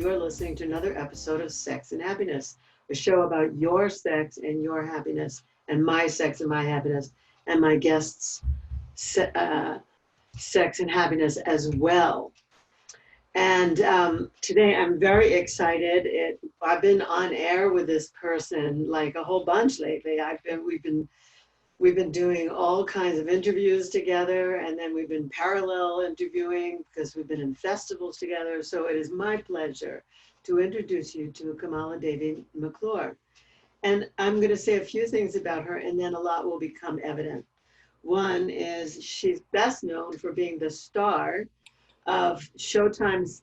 you're listening to another episode of Sex and Happiness, a show about your sex and your happiness, and my sex and my happiness, and my guests' sex and happiness as well. And today I'm very excited. I've been on air with this person like a whole bunch lately. We've been doing all kinds of interviews together, and then we've been parallel interviewing because we've been in festivals together. So it is my pleasure to introduce you to KamalaDevi McClure. And I'm going to say a few things about her, and then a lot will become evident. One is she's best known for being the star of ShowTime's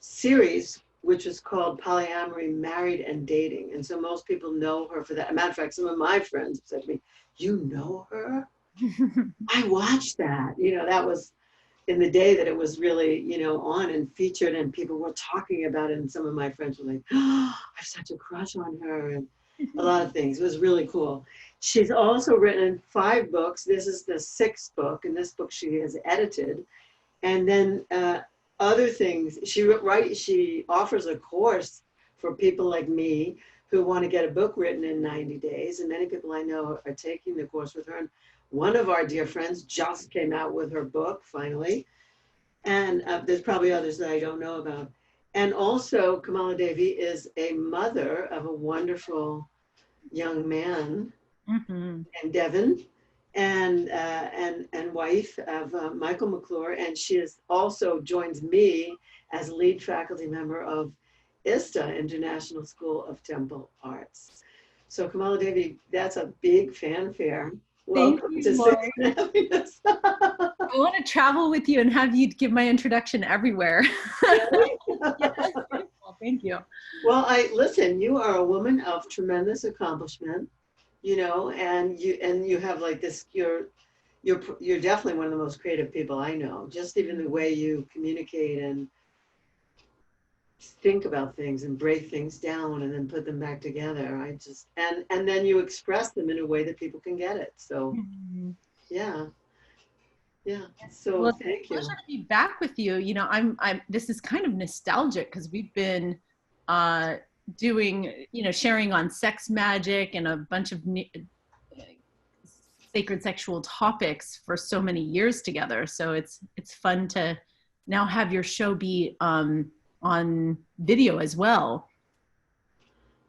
series, which is called Polyamory, Married and Dating. And so most people know her for that. As a matter of fact, some of my friends said to me, "You know her?" I watched that. That was in the day that it was really, on and featured, and people were talking about it. And some of my friends were like, "Oh, I have such a crush on her," and a lot of things. It was really cool. She's also written 5 books. This is the 6th book, and this book she has edited. And then other things, she offers a course for people like me who want to get a book written in 90 days. And many people I know are taking the course with her. And one of our dear friends just came out with her book, finally. And there's probably others that I don't know about. And also, KamalaDevi is a mother of a wonderful young man, and Devin, and wife of Michael McClure, and she also joins me as lead faculty member of ISTA, International School of Temple Arts. So KamalaDevi, that's a big fanfare. Welcome to Sex and Happiness. I want to travel with you and have you give my introduction everywhere. Really? Yes, well, thank you. Well, listen, you are a woman of tremendous accomplishment. And you have like this, you're definitely one of the most creative people I know. Just even the way you communicate and think about things and break things down and then put them back together. And then you express them in a way that people can get it. So yeah. So well, thank you. Pleasure to be back with you. This is kind of nostalgic because we've been doing, sharing on sex magic and a bunch of sacred sexual topics for so many years together. So it's fun to now have your show be on video as well.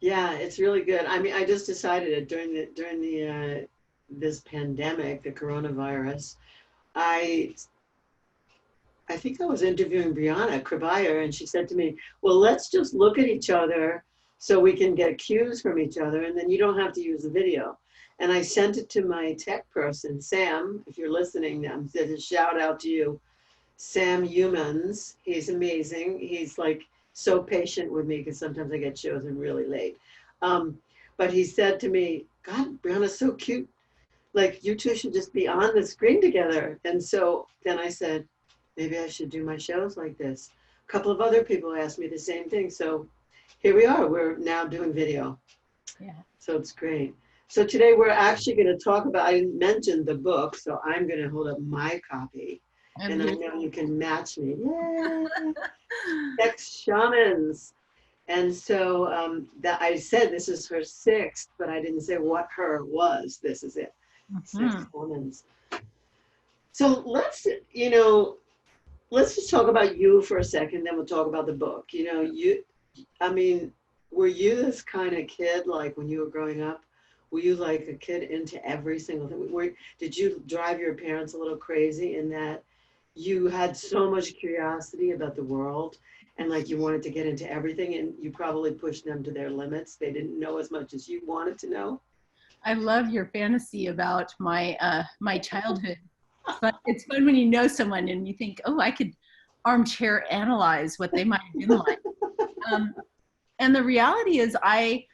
Yeah, it's really good. I mean, I just decided it during the this pandemic, the coronavirus. I think I was interviewing Brianna Kribaya, and she said to me, "Well, let's just look at each other so we can get cues from each other, and then you don't have to use the video." And I sent it to my tech person, Sam. If you're listening, I'm saying a shout out to you, Sam Shamens. He's amazing. He's like so patient with me because sometimes I get chosen really late. But he said to me, "God, Brianna's so cute. Like, you two should just be on the screen together." And so then I said, maybe I should do my shows like this. A couple of other people asked me the same thing. So here we are. We're now doing video. Yeah. So it's great. So today we're actually going to talk about, I mentioned the book, so I'm going to hold up my copy. And I know you can match me. Yay! Sex Shamans. And so that I said this is her 6th, but I didn't say what her was. This is it. Sex Shamans. So let's just talk about you for a second, then we'll talk about the book. Were you this kind of kid, like when you were growing up? Were you like a kid into every single thing? Did you drive your parents a little crazy in that you had so much curiosity about the world and like you wanted to get into everything, and you probably pushed them to their limits? They didn't know as much as you wanted to know? I love your fantasy about my my childhood. But it's fun when you know someone and you think, oh, I could armchair analyze what they might have been like. And the reality is I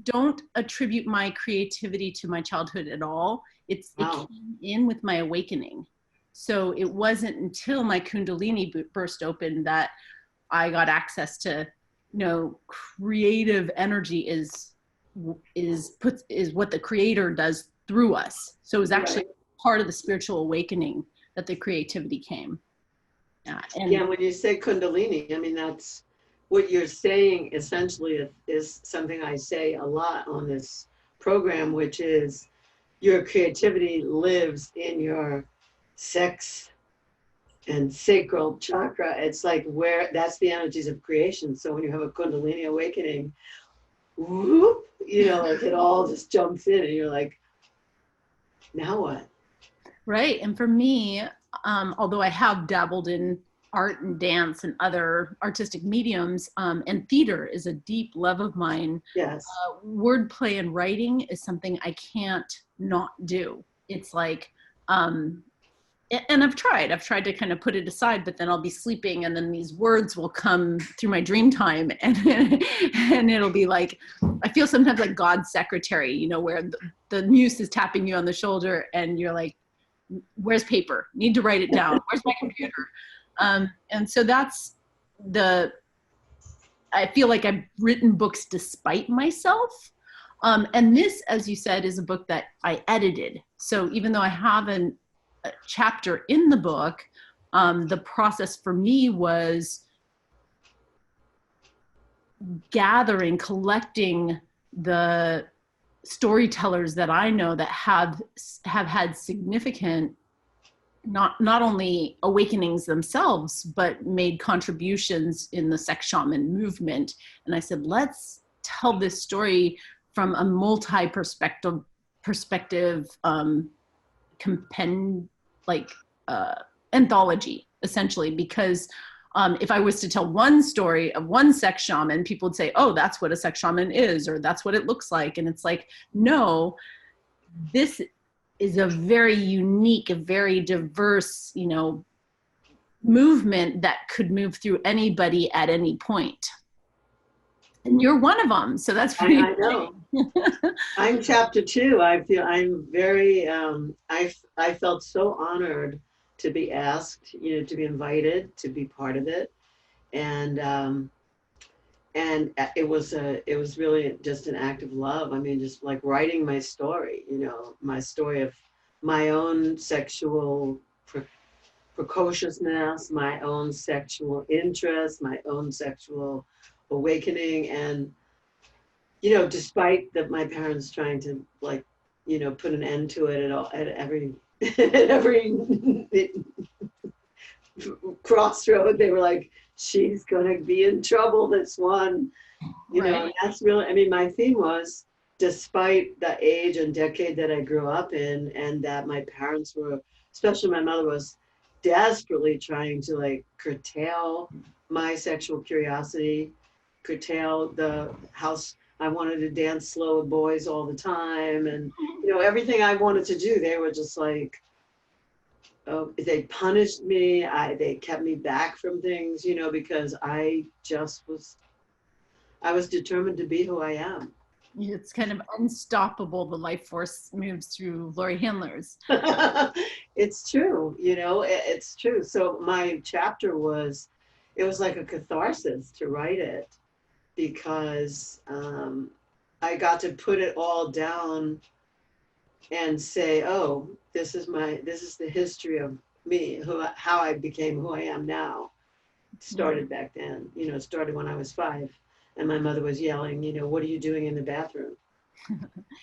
don't attribute my creativity to my childhood at all. It came in with my awakening. So it wasn't until my Kundalini burst open that I got access to, creative energy is what the creator does through us. So it was actually part of the spiritual awakening that the creativity came. Yeah, when you say Kundalini, I mean, that's what you're saying essentially is something I say a lot on this program, which is your creativity lives in your sex and sacral chakra. It's like where that's the energies of creation. So when you have a Kundalini awakening, whoop, you know, like it all just jumps in and you're like, now what? Right. And for me, although I have dabbled in art and dance and other artistic mediums, and theater is a deep love of mine. Yes. Wordplay and writing is something I can't not do. It's like, and I've tried to kind of put it aside, but then I'll be sleeping and then these words will come through my dream time and and it'll be like, I feel sometimes like God's secretary, you know, where the muse is tapping you on the shoulder and you're like, where's paper? Need to write it down. Where's my computer? And so that's I feel like I've written books despite myself. And this, as you said, is a book that I edited. So even though I have a chapter in the book, the process for me was collecting the storytellers that I know that have had significant, not only awakenings themselves, but made contributions in the sex shaman movement. And I said, let's tell this story from a multi-perspective anthology, essentially, because if I was to tell one story of one sex shaman, people would say, oh, that's what a sex shaman is, or that's what it looks like. And it's like, no, this is a very unique, a very diverse, you know, movement that could move through anybody at any point. And you're one of them. So that's pretty I know. I'm chapter 2. I feel I'm very, I felt so honored to be asked, you know, to be invited to be part of it. And it was really just an act of love. I mean, just like writing my story, you know, my story of my own sexual precociousness, my own sexual interest, my own sexual awakening. And, you know, despite my parents trying to, like, you know, put an end to it at every crossroad, they were like, she's gonna be in trouble, this one, you know. And that's really, I mean, my theme was, despite the age and decade that I grew up in, and that my parents were, especially my mother, was desperately trying to like curtail my sexual curiosity, curtail the house. I wanted to dance slow with boys all the time, and you know, everything I wanted to do, they were just like, oh, they punished me. They kept me back from things, you know, because I was determined to be who I am. It's kind of unstoppable. The life force moves through Laurie Handlers. It's true, you know, it's true. So my chapter it was like a catharsis to write it, because I got to put it all down and say, oh, this is the history of me, how I became who I am now. It started back then, you know, it started when I was 5 and my mother was yelling, you know, what are you doing in the bathroom?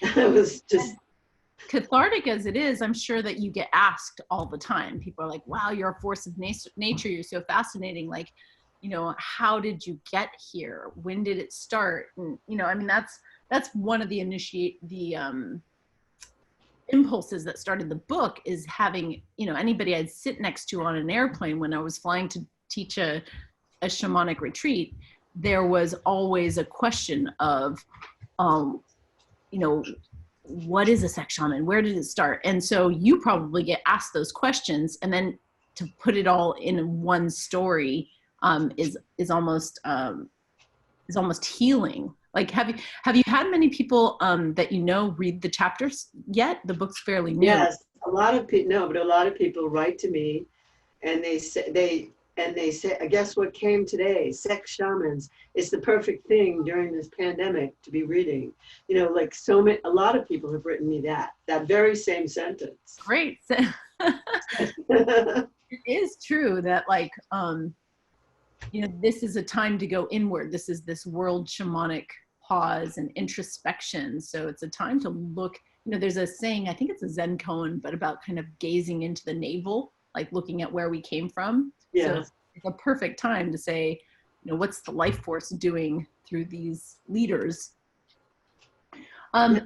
It was just cathartic as it is. I'm sure that you get asked all the time. People are like, wow, you're a force of nature. You're so fascinating. Like, you know, how did you get here? When did it start? And, you know, I mean, that's one of the impulses that started the book, is having, you know, anybody I'd sit next to on an airplane when I was flying to teach a shamanic retreat, there was always a question of, you know, what is a sex shaman? Where did it start? And so you probably get asked those questions, and then to put it all in one story is almost healing. Like, have you had many people that you know read the chapters yet? The book's fairly new. Yes, a lot of people write to me, and they say, guess what came today? Sex shamans. It's the perfect thing during this pandemic to be reading. You know, like a lot of people have written me that very same sentence. Great. it is true that like, this is a time to go inward. This is this world shamanic pause and introspection. So it's a time to look, there's a saying, I think it's a Zen koan, but about kind of gazing into the navel, like looking at where we came from. Yeah. So it's a perfect time to say, what's the life force doing through these leaders? And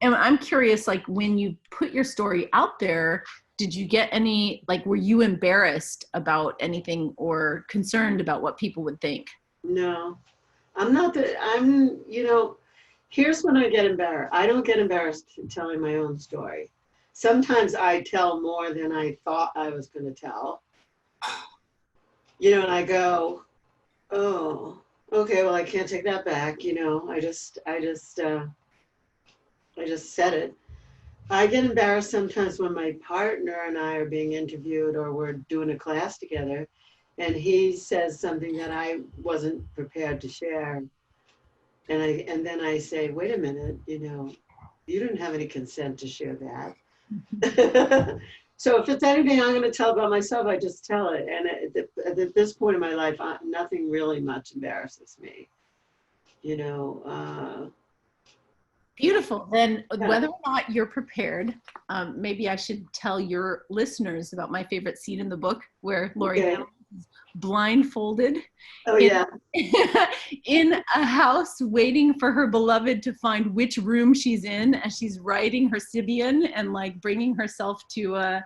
I'm curious, like when you put your story out there, did you get any, like, were you embarrassed about anything or concerned about what people would think? No, I'm not that, here's when I get embarrassed. I don't get embarrassed telling my own story. Sometimes I tell more than I thought I was going to tell. And I go, oh, okay, well, I can't take that back. I just said it. I get embarrassed sometimes when my partner and I are being interviewed or we're doing a class together and he says something that I wasn't prepared to share. And then I say, wait a minute, you didn't have any consent to share that. So if it's anything I'm going to tell about myself, I just tell it. And at this point in my life, nothing really much embarrasses me. Beautiful. Then whether or not you're prepared, maybe I should tell your listeners about my favorite scene in the book where Laurie Handlers is blindfolded in a house waiting for her beloved to find which room she's in as she's writing her Sibian and like bringing herself to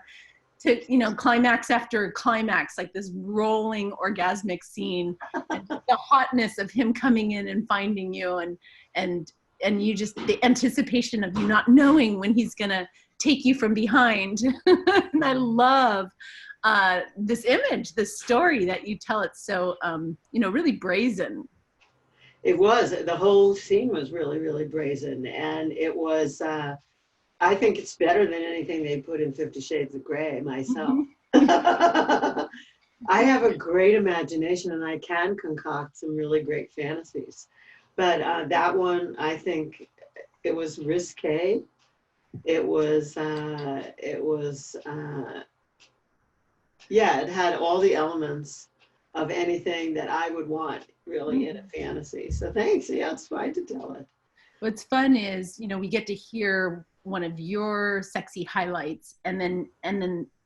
climax after climax, like this rolling orgasmic scene, and the hotness of him coming in and finding you and you just, the anticipation of you not knowing when he's gonna take you from behind. And I love this image, this story that you tell. It's so, really brazen. It was, the whole scene was really, really brazen. And it was, I think it's better than anything they put in 50 Shades of Grey myself. I have a great imagination and I can concoct some really great fantasies. But that one, I think it was risque. It had all the elements of anything that I would want really in a fantasy. So thanks. Yeah, it's fine to tell it. What's fun is, we get to hear one of your sexy highlights and then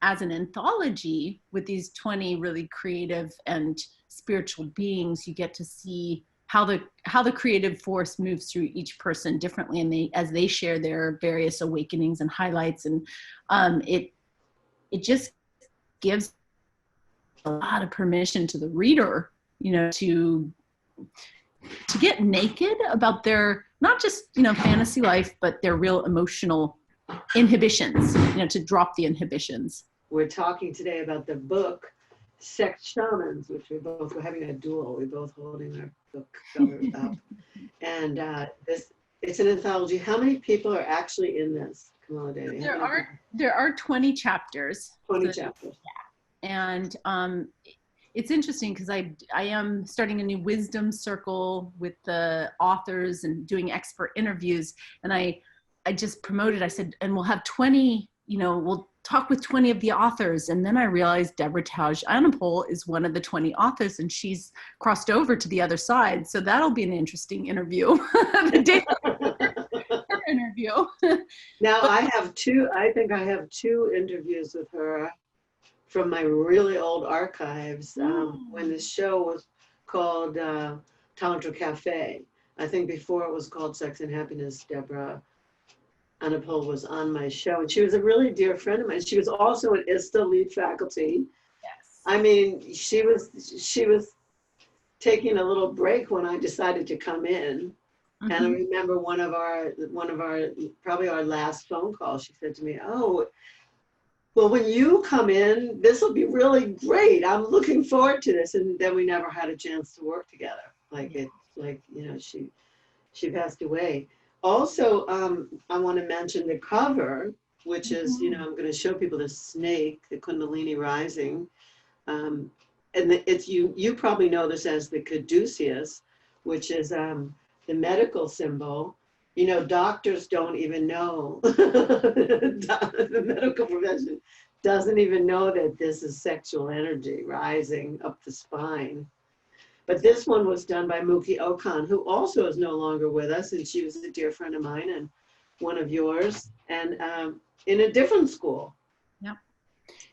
as an anthology with these 20 really creative and spiritual beings, you get to see how the creative force moves through each person differently, and as they share their various awakenings and highlights, and it just gives a lot of permission to the reader, to get naked about their not just fantasy life, but their real emotional inhibitions, to drop the inhibitions. We're talking today about the book Sex Shamans, which we're having a duel. We're both holding our book covers up. And it's an anthology. How many people are actually in this, KamalaDevi? There are 20 chapters. 20 chapters. Yeah. And it's interesting because I am starting a new wisdom circle with the authors and doing expert interviews. And I just promoted, I said, and we'll have 20, we'll talk with 20 of the authors. And then I realized Deborah Taj Anapol is one of the 20 authors and she's crossed over to the other side. So that'll be an interesting interview. The day her interview. Now I think I have two interviews with her from my really old archives when the show was called Tantra Cafe. I think before it was called Sex and Happiness, Deborah Anapol was on my show, and she was a really dear friend of mine. She was also an ISTA lead faculty. Yes. I mean, she was taking a little break when I decided to come in. Mm-hmm. And I remember one of our probably our last phone call, she said to me, "Oh, well, when you come in, this will be really great. I'm looking forward to this." And then we never had a chance to work together. She passed away. Also, I want to mention the cover, which is, I'm going to show people the snake, the Kundalini rising. And it's you probably know this as the caduceus, which is the medical symbol. Doctors don't even know, the medical profession doesn't even know that this is sexual energy rising up the spine. But this one was done by Mookie Okan, who also is no longer with us, and she was a dear friend of mine and one of yours, and in a different school. Yep.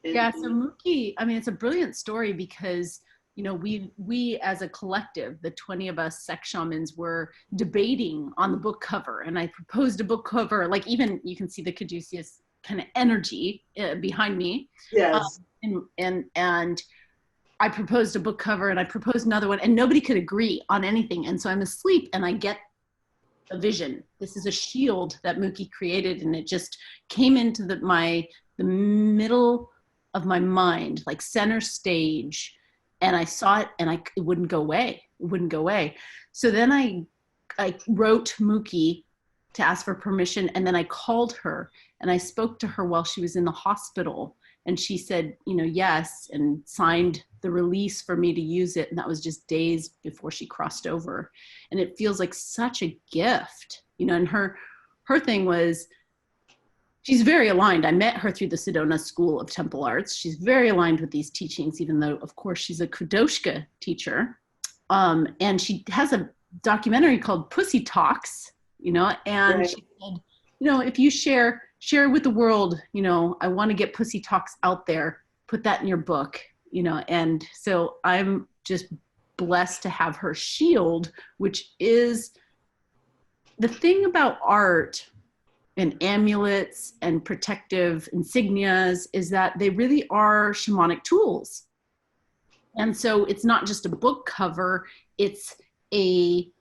Yeah, so Mookie, I mean, it's a brilliant story because, you know, we as a collective, the 20 of us sex shamans, were debating on the book cover, and I proposed a book cover, like even you can see the caduceus kind of energy behind me. Yes. And I proposed a book cover, and I proposed another one, and nobody could agree on anything. And so I'm asleep and I get a vision. This is a shield that Mookie created, and it just came into the middle of my mind, like center stage. And I saw it, and it wouldn't go away. It wouldn't go away. So then I wrote Mookie to ask for permission, and then I called her, and I spoke to her while she was in the hospital. And she said, you know, yes, and signed the release for me to use it. And that was just days before she crossed over. And it feels like such a gift, you know, and her thing was, she's very aligned. I met her through the Sedona School of Temple Arts. She's very aligned with these teachings, even though, of course, she's a Kudoshka teacher. And she has a documentary called Pussy Talks, you know, and right. She said, you know, if you share with the world, you know, I want to get Pussy Talks out there, put that in your book, you know. And so I'm just blessed to have her shield, which is the thing about art and amulets and protective insignias, is that they really are shamanic tools. And so it's not just a book cover, it's a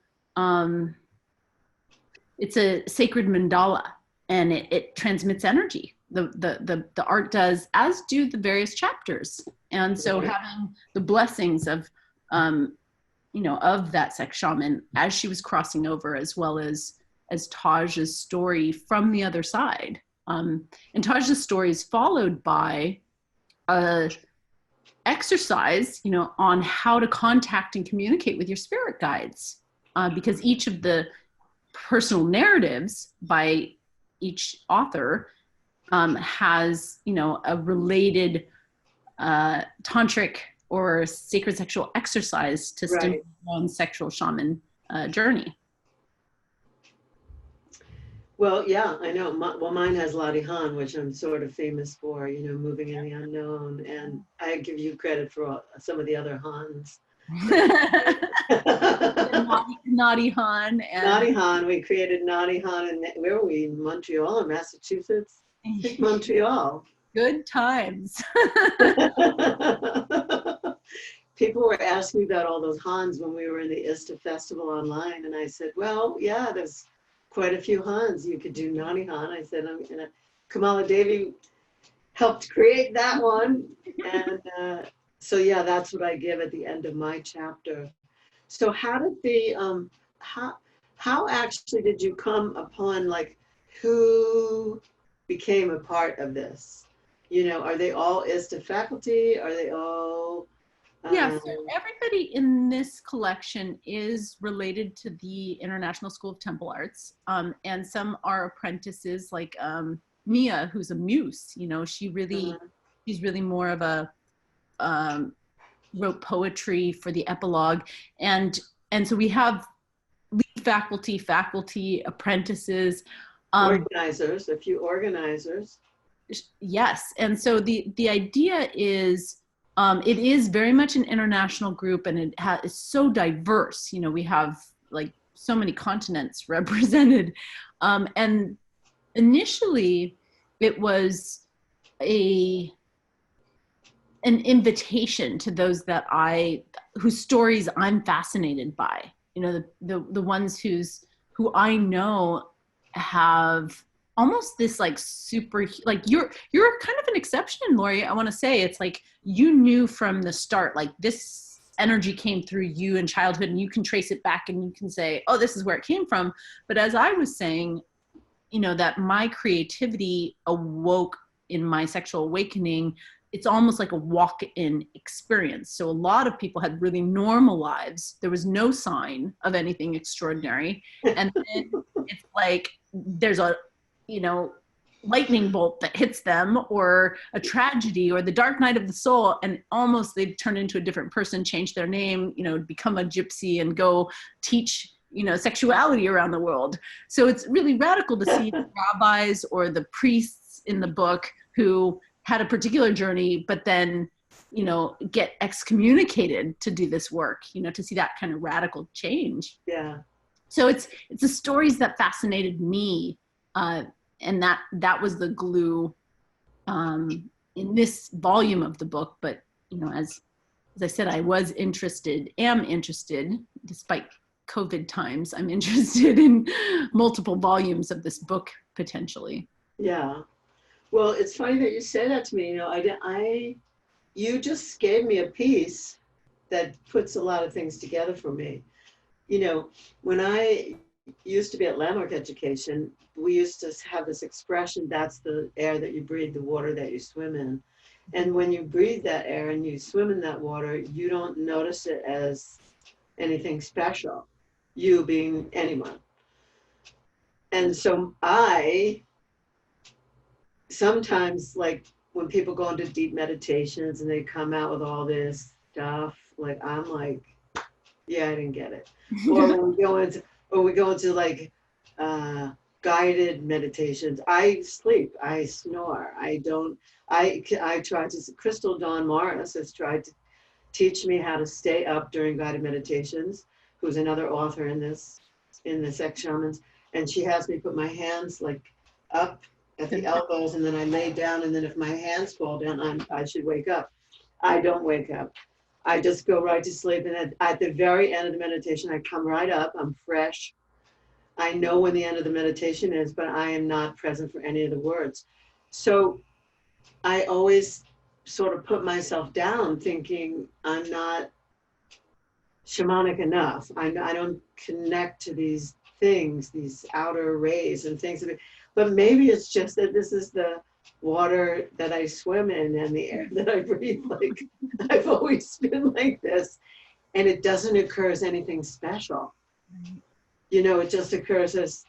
sacred mandala. And it transmits energy. The art does, as do the various chapters. And so having the blessings of, you know, of that sex shaman as she was crossing over, as well as Taj's story from the other side. And Taj's story is followed by a exercise, you know, on how to contact and communicate with your spirit guides, because each of the personal narratives by each author has, you know, a related tantric or sacred sexual exercise to stimulate your own sexual shaman journey. Well, yeah, I know. Well, mine has Laurie Han, which I'm sort of famous for, you know, moving in the unknown. And I give you credit for some of the other Hans. Naughty Han. Naughty Han. We created Naughty Han, and where were we? Montreal or Massachusetts? I think Montreal. Good times. People were asking me about all those Hans when we were in the ISTA festival online, and I said, well, yeah, there's quite a few Hans. You could do Naughty Han. I said, I'm gonna. KamalaDevi helped create that one, and so yeah, that's what I give at the end of my chapter. So how did the how actually did you come upon, like, who became a part of this? You know, are they all ISTA faculty? Are they all? Yeah, so everybody in this collection is related to the International School of Temple Arts, and some are apprentices, like Mia, who's a muse. You know, she's really more of a wrote poetry for the epilogue, and so we have lead faculty, apprentices, organizers, a few organizers. Yes, and so the idea is. It is very much an international group, and it is so diverse. You know, we have like so many continents represented. And initially, it was an invitation to those whose stories I'm fascinated by. You know, the ones who I know have almost this like super, like you're kind of an exception, Laurie. I want to say it's like you knew from the start, like this energy came through you in childhood, and you can trace it back, and you can say, oh, this is where it came from. But as I was saying, you know, that my creativity awoke in my sexual awakening, it's almost like a walk-in experience. So a lot of people had really normal lives. There was no sign of anything extraordinary. And then it's like there's a, you know, lightning bolt that hits them, or a tragedy, or the dark night of the soul, and almost they turn into a different person, change their name, become a gypsy and go teach, sexuality around the world. So it's really radical to see the rabbis or the priests in the book who had a particular journey, but then, get excommunicated to do this work, to see that kind of radical change. Yeah. So it's the stories that fascinated me. And that was the glue in this volume of the book. But as I said, I am interested, despite COVID times, I'm interested in multiple volumes of this book potentially. Yeah. Well, it's funny that you say that to me. You just gave me a piece that puts a lot of things together for me. When I used to be at Landmark Education, we used to have this expression, that's the air that you breathe, the water that you swim in. And when you breathe that air and you swim in that water, you don't notice it as anything special, you being anyone. And so I sometimes, like when people go into deep meditations and they come out with all this stuff, I'm like, yeah, I didn't get it. Or when we go into like guided meditations, I sleep, I snore, I try to, Crystal Dawn Morris has tried to teach me how to stay up during guided meditations, who's another author in this Shamens, and she has me put my hands like up at the elbows, and then I lay down, and then if my hands fall down, I should wake up. I don't wake up. I just go right to sleep, and at the very end of the meditation, I come right up, I'm fresh. I know when the end of the meditation is, but I am not present for any of the words. So I always sort of put myself down thinking I'm not shamanic enough. I don't connect to these things, these outer rays and things. But maybe it's just that this is the water that I swim in and the air that I breathe. Like I've always been like this, and it doesn't occur as anything special. It just occurs as,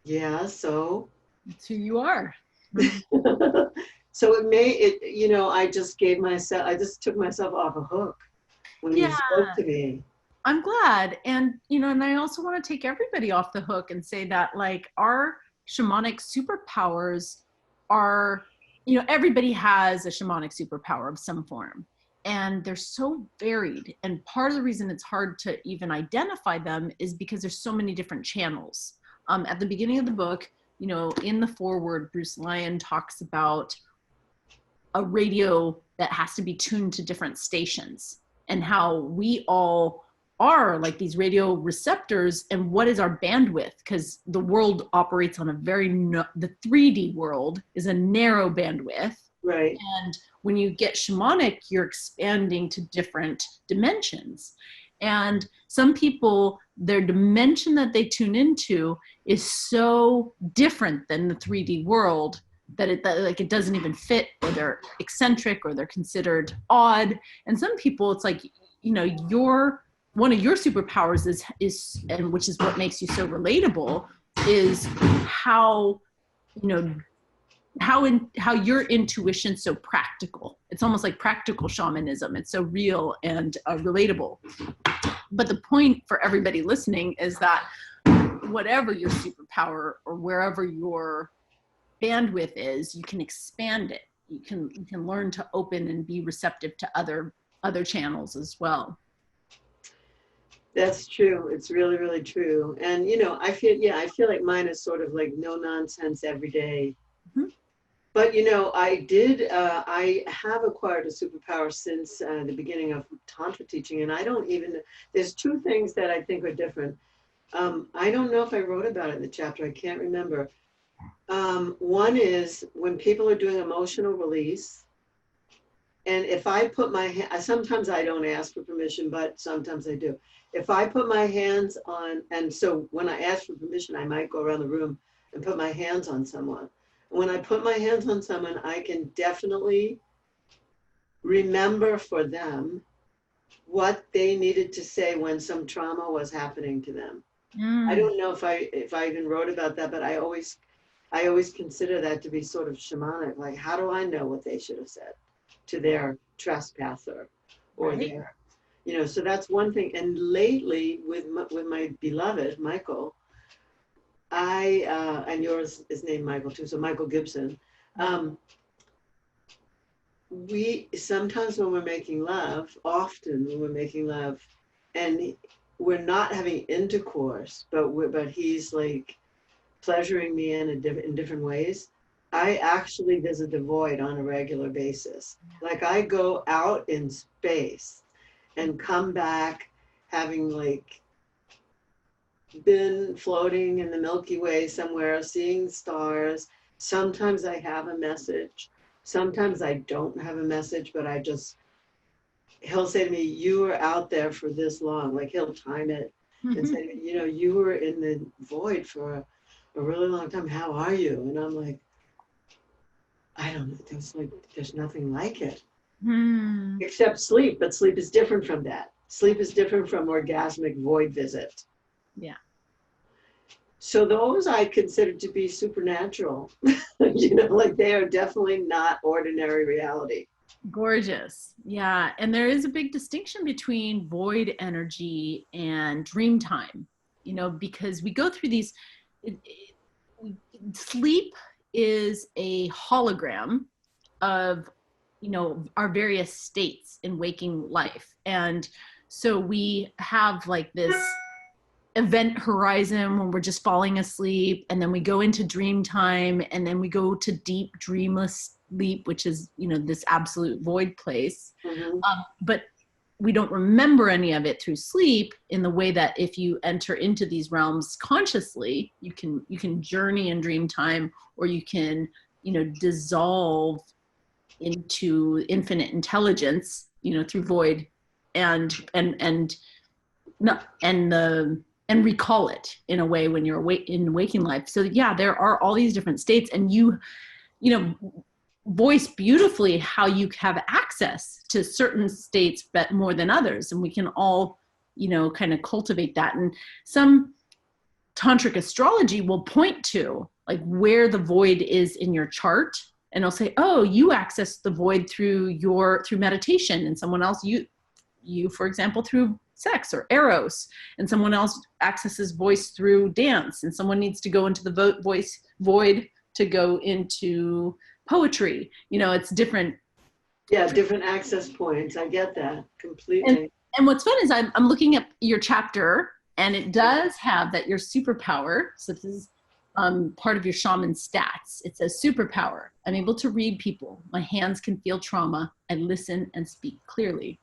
yeah, so. That's who you are. So I just took myself off a hook when you spoke to me. I'm glad. And, and I also want to take everybody off the hook and say that like our shamanic superpowers are, everybody has a shamanic superpower of some form, and they're so varied. And part of the reason it's hard to even identify them is because there's so many different channels. At the beginning of the book, in the foreword, Bruce Lyon talks about a radio that has to be tuned to different stations, and how we all are like these radio receptors, and what is our bandwidth, because the world operates on the 3D world is a narrow bandwidth, right? And when you get shamanic, you're expanding to different dimensions. And some people, their dimension that they tune into is so different than the 3D world that it doesn't even fit, or they're eccentric, or they're considered odd. And some people, it's like, one of your superpowers is, and which is what makes you so relatable, is how your intuition's so practical. It's almost like practical shamanism. It's so real and relatable. But the point for everybody listening is that whatever your superpower or wherever your bandwidth is, you can expand it. You can learn to open and be receptive to other channels as well. That's true. It's really, really true. And, I feel like mine is sort of like no nonsense every day. Mm-hmm. But, I have acquired a superpower since the beginning of Tantra teaching. And there's two things that I think are different. I don't know if I wrote about it in the chapter. I can't remember. One is when people are doing emotional release. And if I put my hand, sometimes I don't ask for permission, but sometimes I do. If I put my hands on, and so when I ask for permission, I might go around the room and put my hands on someone. When I put my hands on someone, I can definitely remember for them what they needed to say when some trauma was happening to them. I don't know if I even wrote about that, but I always I always consider that to be sort of shamanic. Like, how do I know what they should have said to their trespasser or Right. their, so that's one thing. And lately with my beloved, Michael, and yours is named Michael too, so Michael Gibson. We sometimes when we're making love, often when we're making love, and we're not having intercourse, but he's like pleasuring me in different ways. I actually visit the void on a regular basis. Like I go out in space and come back having like been floating in the Milky Way somewhere, seeing stars. Sometimes I have a message. Sometimes I don't have a message, but he'll say to me, you were out there for this long. Like he'll time it and say, you were in the void for a really long time. How are you? And I'm like, I don't know. There's nothing like it except sleep. But sleep is different from that. Sleep is different from orgasmic void visit. Yeah. So those I consider to be supernatural. Like they are definitely not ordinary reality. Gorgeous. Yeah. And there is a big distinction between void energy and dream time, because we go through these, sleep is a hologram of, our various states in waking life. And so we have like this event horizon when we're just falling asleep, and then we go into dream time, and then we go to deep dreamless sleep, which is this absolute void place. But we don't remember any of it through sleep in the way that if you enter into these realms consciously, you can journey in dream time, or you can dissolve into infinite intelligence through void and recall it in a way when you're awake in waking life. So yeah, there are all these different states, and you voice beautifully how you have access to certain states but more than others, and we can all kind of cultivate that. And some tantric astrology will point to like where the void is in your chart, and it'll say, oh, you access the void through meditation, and someone else you for example through sex or eros, and someone else accesses voice through dance, and someone needs to go into the void to go into poetry. It's different. Yeah, different access points. I get that completely. And what's fun is I'm looking at your chapter, and it does have that your superpower. So this is part of your shaman stats. It says superpower. I'm able to read people. My hands can feel trauma. I listen and speak clearly.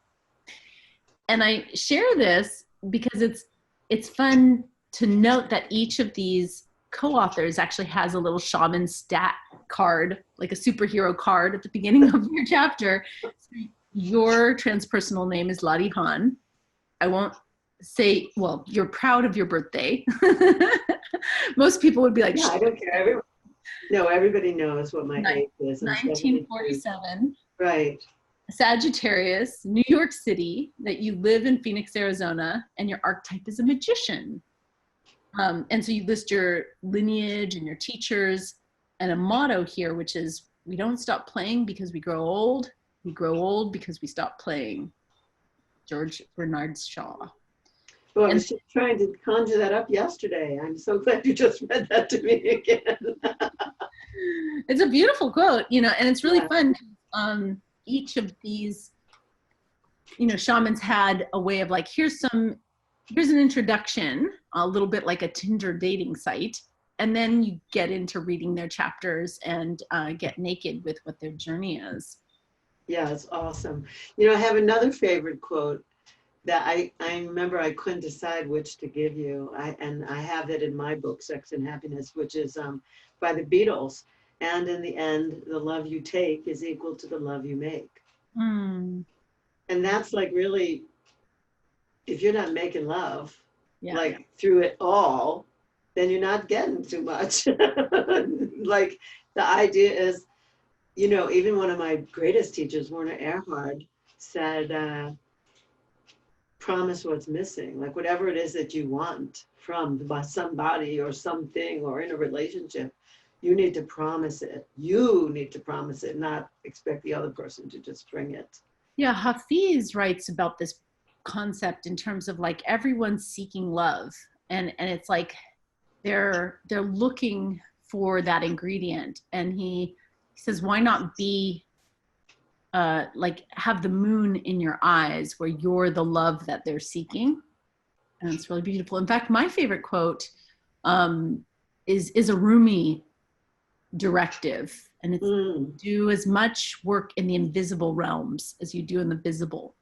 And I share this because it's fun to note that each of these co-authors actually has a little shaman stat card, like a superhero card at the beginning of your chapter. So your transpersonal name is Laurie Han. I won't say, well, you're proud of your birthday. Most people would be like, yeah, I don't care. Everybody knows what my age is. 1947. Right. Sagittarius, New York City, that you live in Phoenix, Arizona, and your archetype is a magician. And so you list your lineage and your teachers, and a motto here, which is, we don't stop playing because we grow old. We grow old because we stop playing. George Bernard Shaw. Well, I was just trying to conjure that up yesterday. I'm so glad you just read that to me again. It's a beautiful quote, and it's really fun. Each of these, shamans had a way of like, here's an introduction, a little bit like a Tinder dating site. And then you get into reading their chapters and get naked with what their journey is. Yeah, it's awesome. I have another favorite quote that I remember I couldn't decide which to give you. And I have it in my book, Sex and Happiness, which is by the Beatles. And in the end, the love you take is equal to the love you make. And that's like really, if you're not making love, like through it all, then you're not getting too much. Like the idea is, even one of my greatest teachers, Werner Erhard, said, promise what's missing. Like whatever it is that you want from somebody or something or in a relationship, You need to promise it. You need to promise it, not expect the other person to just bring it. Yeah, Hafiz writes about this concept in terms of like everyone's seeking love, and it's like they're looking for that ingredient, and he says, why not be like have the moon in your eyes where you're the love that they're seeking. And it's really beautiful. In fact, my favorite quote is a Rumi directive, and it's do as much work in the invisible realms as you do in the visible.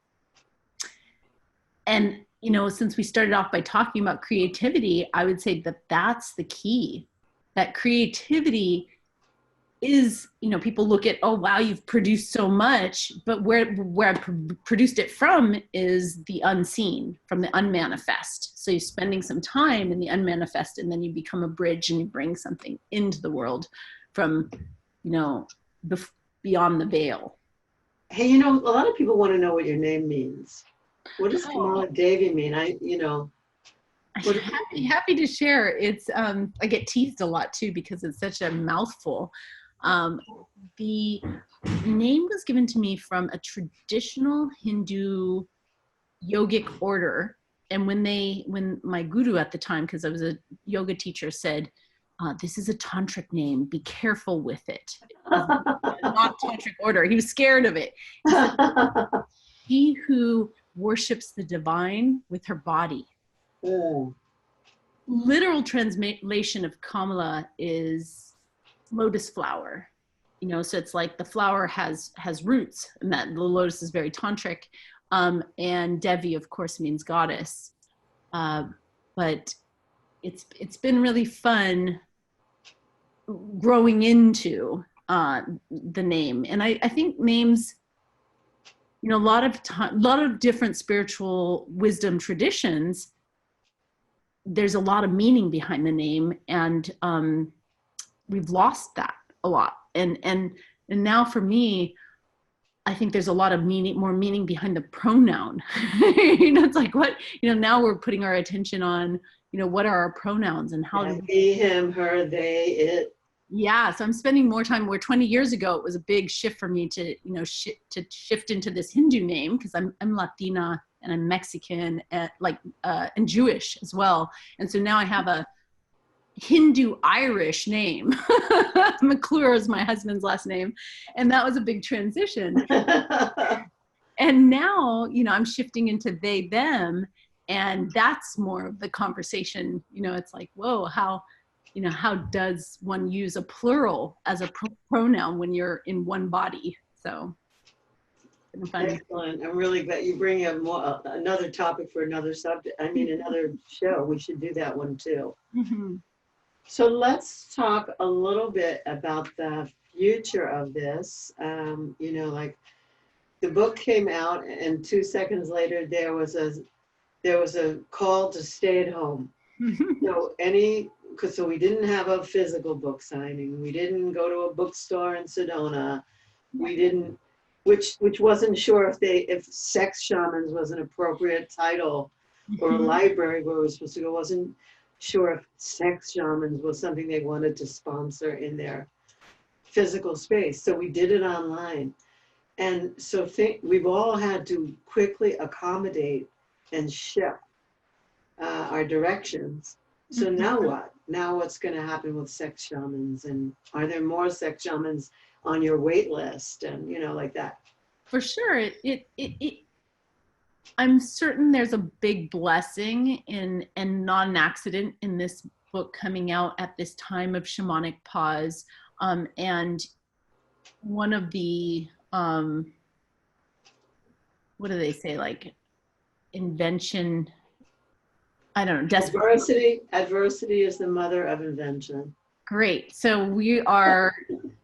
And, you know, since we started off by talking about creativity, I would say that that's the key, that creativity is, you know, people look at, oh, wow, you've produced so much, but where I produced it from is the unseen, from the unmanifest. So you're spending some time in the unmanifest, and then you become a bridge and you bring something into the world from, you know, beyond the veil. Hey, you know, a lot of people want to know what your name means. What does KamalaDevi mean? Happy to share. It's I get teased a lot too because it's such a mouthful. The name was given to me from a traditional Hindu yogic order, and when my guru at the time, because I was a yoga teacher, said, this is a tantric name, be careful with it. Not tantric order. He was scared of it. He said, he who worships the divine with her body. Literal translation of Kamala is lotus flower, you know, so it's like the flower has roots, and that the lotus is very tantric, and Devi of course means goddess, but it's been really fun growing into the name. And I think names, you know, a lot of different spiritual wisdom traditions, there's a lot of meaning behind the name, and we've lost that a lot. And now for me, I think there's a lot of more meaning behind the pronoun. You know, it's like, what, you know, now we're putting our attention on, you know, what are our pronouns and how do he, him, her, they, it. Yeah, so I'm spending more time where 20 years ago it was a big shift for me to, you know, shift into this Hindu name, because I'm Latina and I'm Mexican and and Jewish as well. And so now I have a Hindu Irish name. McClure is my husband's last name, and that was a big transition. And now, you know, I'm shifting into they, them, and that's more of the conversation. You know, it's like, whoa, how does one use a plural as a pronoun when you're in one body? So excellent. I'm really glad you bring up another topic for another subject. I mean, another show. We should do that one too. Mm-hmm. So let's talk a little bit about the future of this. You know, like the book came out, and 2 seconds later there was a call to stay at home. So we didn't have a physical book signing. We didn't go to a bookstore in Sedona. We didn't, which wasn't sure if Sex Shamans was an appropriate title, or a library where we were supposed to go. Wasn't sure if Sex Shamans was something they wanted to sponsor in their physical space. So we did it online. And so we've all had to quickly accommodate and shift our directions. So now what? Now what's going to happen with Sex Shamans? And are there more Sex Shamans on your wait list? And, you know, like that. For sure. I'm certain there's a big blessing and not an accident in this book coming out at this time of shamanic pause. And one of the, what do they say? Like invention, I don't know. Adversity is the mother of invention. Great. So we are,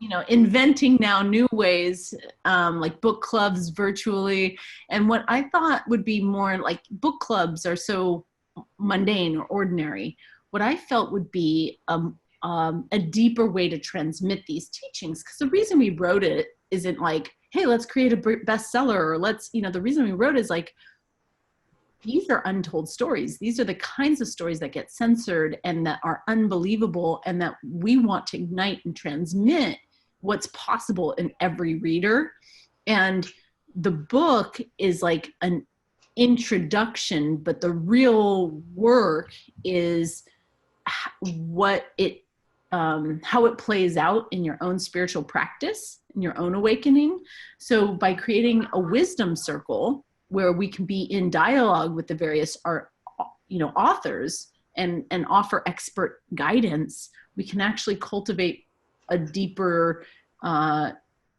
you know, inventing now new ways, like book clubs virtually. And what I thought would be more like book clubs are so mundane or ordinary. What I felt would be a deeper way to transmit these teachings. Because the reason we wrote it isn't like, hey, let's create a bestseller, or let's, you know, the reason we wrote it is like, these are untold stories. These are the kinds of stories that get censored and that are unbelievable, and that we want to ignite and transmit what's possible in every reader. And the book is like an introduction, but the real work is what it how it plays out in your own spiritual practice, in your own awakening. So by creating a wisdom circle where we can be in dialogue with the various authors and offer expert guidance, we can actually cultivate a deeper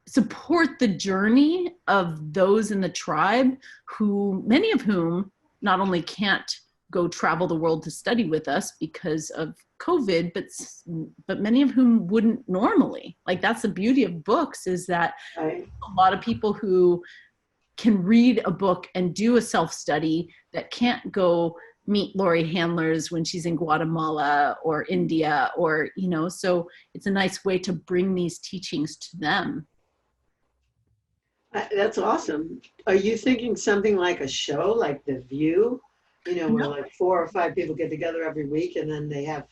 support the journey of those in the tribe, who many of whom not only can't go travel the world to study with us because of COVID, but many of whom wouldn't normally. Like, that's the beauty of books, is that a lot of people who can read a book and do a self-study that can't go meet Laurie Handlers when she's in Guatemala or India, or, so it's a nice way to bring these teachings to them. That's awesome. Are you thinking something like a show, like The View, where like 4 or 5 people get together every week and then they have,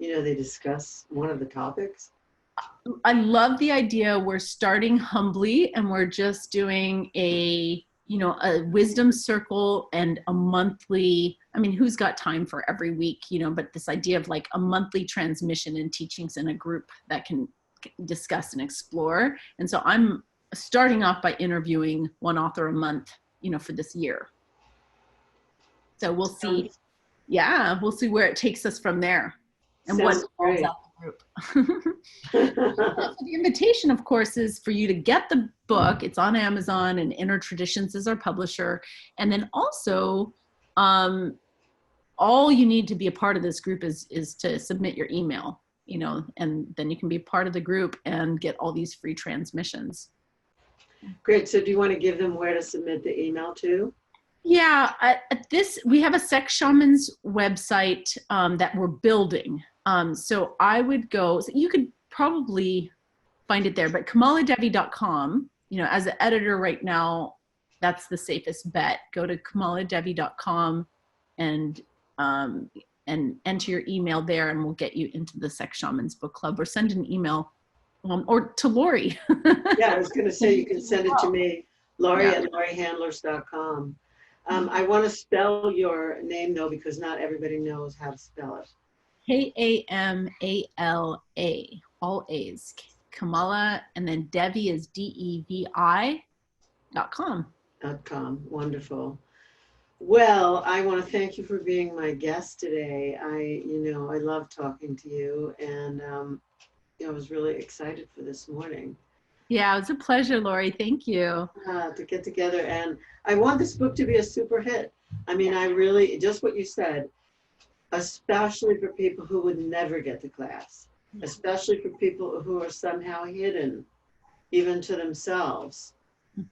they discuss one of the topics? I love the idea. We're starting humbly, and we're just doing a wisdom circle and a monthly, who's got time for every week, but this idea of like a monthly transmission and teachings in a group that can discuss and explore. And so I'm starting off by interviewing one author a month, for this year. So we'll see. Yeah, we'll see where it takes us from there, and what falls out the group. The invitation, of course, is for you to get the book. It's on Amazon, and Inner Traditions is our publisher. And then also, all you need to be a part of this group is to submit your email, and then you can be part of the group and get all these free transmissions. Great. So do you want to give them where to submit the email to? Yeah, we have a Sex Shamans website that we're building. So I would go, so you could probably find it there, but KamalaDevi.com, as an editor right now, that's the safest bet. Go to KamalaDevi.com and enter your email there, and we'll get you into the Sex Shamans book club, or send an email or to Laurie. Yeah, I was going to say, you can send it to me, Laurie at LaurieHandlers.com. I want to spell your name, though, because not everybody knows how to spell it. Kamala, all A's. Kamala, and then Devi is DEVI.com. .com. Wonderful. Well, I want to thank you for being my guest today. I love talking to you, and I was really excited for this morning. Yeah, it was a pleasure, Laurie. Thank you. To get together, and I want this book to be a super hit. I really, just what you said, especially for people who would never get to class, especially for people who are somehow hidden, even to themselves,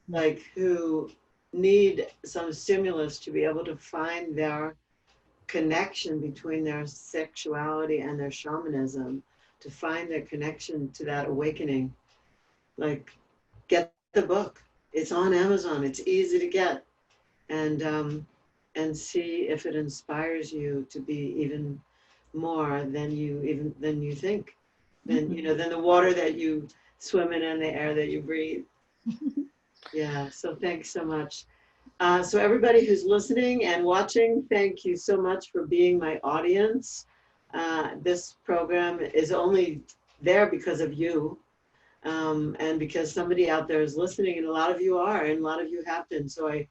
like who need some stimulus to be able to find their connection between their sexuality and their shamanism, to find their connection to that awakening. Like, get the book. It's on Amazon. It's easy to get, and see if it inspires you to be even more than you think, than than the water that you swim in and the air that you breathe. Yeah. So thanks so much. So everybody who's listening and watching, thank you so much for being my audience. This program is only there because of you. And because somebody out there is listening, and a lot of you are, and a lot of you have been. So I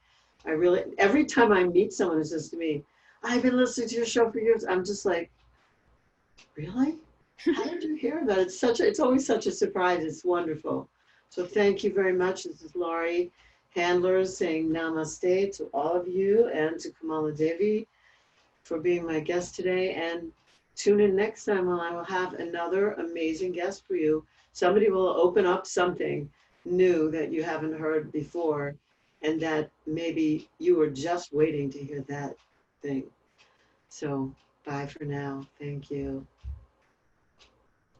really, every time I meet someone who says to me, I've been listening to your show for years, I'm just like, really? How did you hear that? It's always such a surprise. It's wonderful. So thank you very much. This is Laurie Handlers saying namaste to all of you, and to KamalaDevi for being my guest today. And tune in next time when I will have another amazing guest for you. Somebody will open up something new that you haven't heard before, and that maybe you were just waiting to hear that thing. So bye for now. Thank you.